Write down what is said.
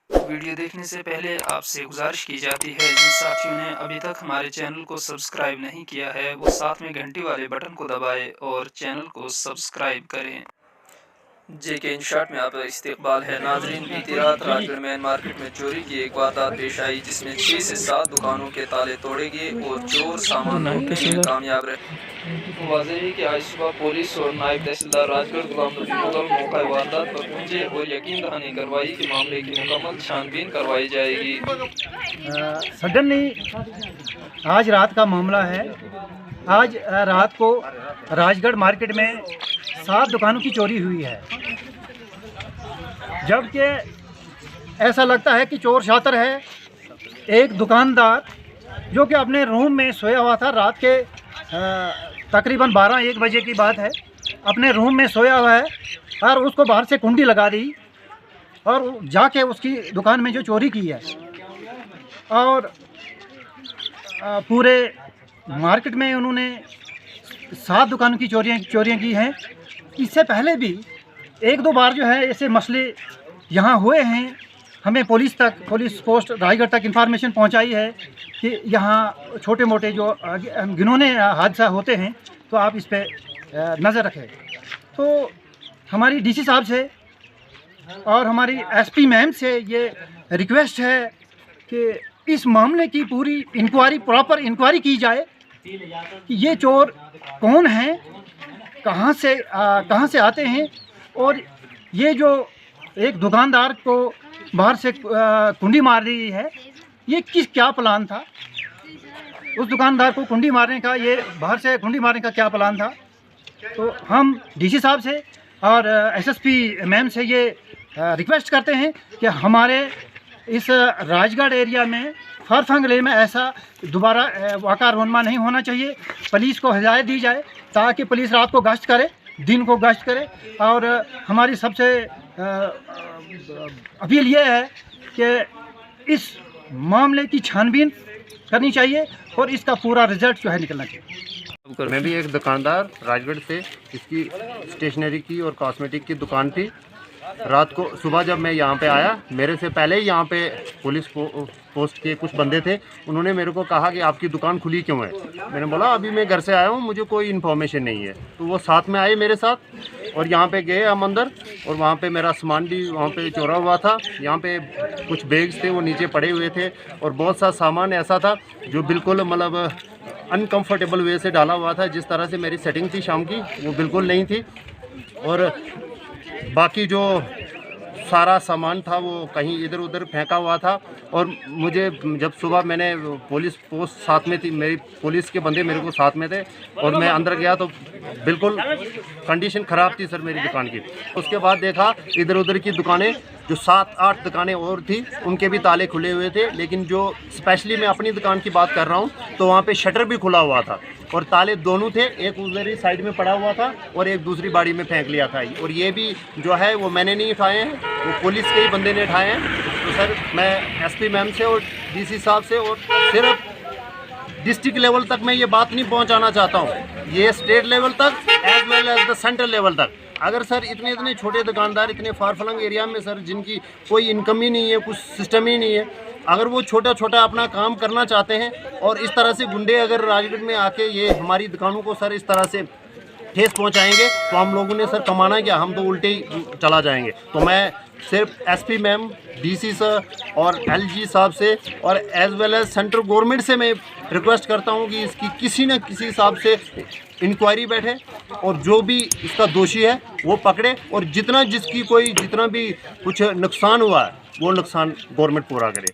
Video देखने से पहले आपसे गुजारिश की जाती है जिन साथियों ने अभी तक हमारे चैनल को सब्सक्राइब नहीं किया है वो साथ में घंटी वाले बटन को दबाएं और चैनल को सब्सक्राइब करें। जेके इन शॉट में आप इस्तकबाल है नाजरीन। बीती रात राजगढ़ मेन मार्केट में चोरी की एक वारदात पेश आई जिसमें 6 से 7 दुकानों के ताले तोड़े गए और चोर सामान लूटने में कामयाब रहे। वाज़ेह है कि आज सुबह पुलिस और नायब तहसीलदार राजगढ़ गुलाम नबी मुगल मौका वारदात पर पहुंचे और यकीन दहानी करवाई कि मामले की मुकम्मल छानबीन करवाई जाएगी। सडनली आज रात का मामला है। आज रात को राजगढ़ मार्केट में 7 दुकानों की चोरी हुई है, जबकि ऐसा लगता है कि चोर शातिर है। एक दुकानदार जो कि अपने रूम में सोया हुआ था, रात के तकरीबन 12-1 बजे की बात है, अपने रूम में सोया हुआ है और उसको बाहर से कुंडी लगा दी और जाके उसकी दुकान में जो चोरी की है और पूरे मार्केट में उन्होंने 7 दुकानों की चोरियां की हैं। इससे पहले भी 1-2 बार जो है ऐसे मसले यहाँ हुए हैं। हमें पुलिस पोस्ट रायगढ़ तक इंफॉर्मेशन पहुँचाई है कि यहाँ छोटे मोटे जो घिनौने हादसा होते हैं तो आप इस पर नज़र रखें। तो हमारी डीसी साहब से और हमारी एसपी मैम से ये रिक्वेस्ट है कि इस मामले की पूरी प्रॉपर इंक्वायरी की जाए कि ये चोर कौन हैं, कहाँ से आते हैं और ये जो एक दुकानदार को बाहर से कुंडी मार रही है, ये क्या प्लान था। उस दुकानदार को कुंडी मारने का, ये बाहर से कुंडी मारने का क्या प्लान था। तो हम डीसी साहब से और एसएसपी मैम से ये रिक्वेस्ट करते हैं कि हमारे इस राजगढ़ एरिया में फरफंगले में ऐसा दोबारा वाक़ा रोनमा नहीं होना चाहिए। पुलिस को हिदायत दी जाए ताकि पुलिस रात को गश्त करे, दिन को गश्त करे। और हमारी सबसे अपील ये है कि इस मामले की छानबीन करनी चाहिए और इसका पूरा रिजल्ट जो है निकलना चाहिए। मैं भी एक दुकानदार राजगढ़ से, इसकी स्टेशनरी की और कॉस्मेटिक की दुकान थी। रात को सुबह जब मैं यहाँ पे आया, मेरे से पहले ही यहाँ पे पुलिस पोस्ट के कुछ बंदे थे। उन्होंने मेरे को कहा कि आपकी दुकान खुली क्यों है। मैंने बोला अभी मैं घर से आया हूँ, मुझे कोई इन्फॉर्मेशन नहीं है। तो वो साथ में आए मेरे साथ और यहाँ पे गए हम अंदर और वहाँ पे मेरा सामान भी वहाँ पे चोरा हुआ था। यहाँ पे कुछ बैग्स थे वो नीचे पड़े हुए थे और बहुत सा सामान ऐसा था जो बिल्कुल मतलब अनकम्फर्टेबल वे से डाला हुआ था। जिस तरह से मेरी सेटिंग थी शाम की वो बिल्कुल नहीं थी और बाकी जो सारा सामान था वो कहीं इधर उधर फेंका हुआ था। और मुझे जब सुबह मैंने पुलिस पोस्ट साथ में थी, मेरी पुलिस के बंदे मेरे को साथ में थे और मैं अंदर गया तो बिल्कुल कंडीशन ख़राब थी सर मेरी दुकान की। उसके बाद देखा इधर उधर की दुकानें, जो 7-8 दुकानें और थी, उनके भी ताले खुले हुए थे। लेकिन जो स्पेशली मैं अपनी दुकान की बात कर रहा हूँ तो वहाँ पे शटर भी खुला हुआ था और ताले दोनों थे। एक उधर ही साइड में पड़ा हुआ था और एक दूसरी बाड़ी में फेंक लिया था। और ये भी जो है वो मैंने नहीं उठाए हैं, वो पुलिस के ही बंदे ने उठाए हैं। तो सर मैं एसपी मैम से और डीसी साहब से और सिर्फ डिस्ट्रिक्ट लेवल तक मैं ये बात नहीं पहुंचाना चाहता हूं, ये स्टेट लेवल तक as well as the central level तक। अगर सर इतने छोटे दुकानदार इतने फार फ्लंग एरिया में सर जिनकी कोई इनकम ही नहीं है, कुछ सिस्टम ही नहीं है, अगर वो छोटा अपना काम करना चाहते हैं और इस तरह से गुंडे अगर राजगढ़ में आके ये हमारी दुकानों को सर इस तरह से ठेस पहुंचाएंगे तो हम लोगों ने सर कमाना क्या, हम तो उल्टे ही चला जाएंगे। तो मैं सिर्फ एसपी मैम, डीसी सर और एलजी साहब से और as well as central government से मैं रिक्वेस्ट करता हूं कि इसकी किसी न किसी हिसाब से इंक्वायरी बैठे और जो भी इसका दोषी है वो पकड़े और जितना भी कुछ नुकसान हुआ है वो नुकसान गवर्नमेंट पूरा करे।